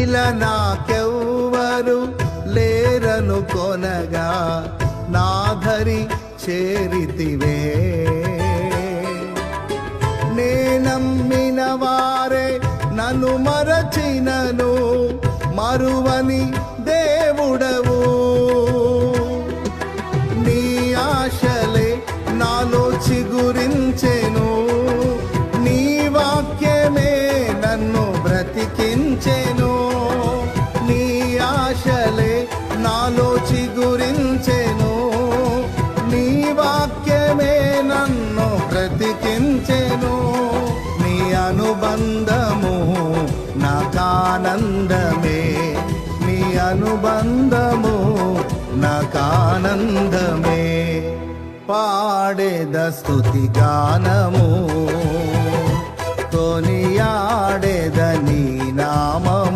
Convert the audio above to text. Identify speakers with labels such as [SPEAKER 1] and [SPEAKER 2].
[SPEAKER 1] నీల నాకెవ్వరు లేరను కొనగా నాధరి చేరితివే. నే నమ్మిన వారే నన్ను మరచినను మరువని దేవుడవు. నీ ఆశలే నాలో చిగురించెను, నీ వాక్యమే నన్ను బ్రతికించెను. నీ ఆశలే నాలో చిగురించెను, నీ వాక్యమే నన్ను బ్రతికించెను. నీ అనుబంధము నాకానందమే, నీ అనుబంధము నాకానందమే. పాడేద స్తుతి గానము, కొనియాడేద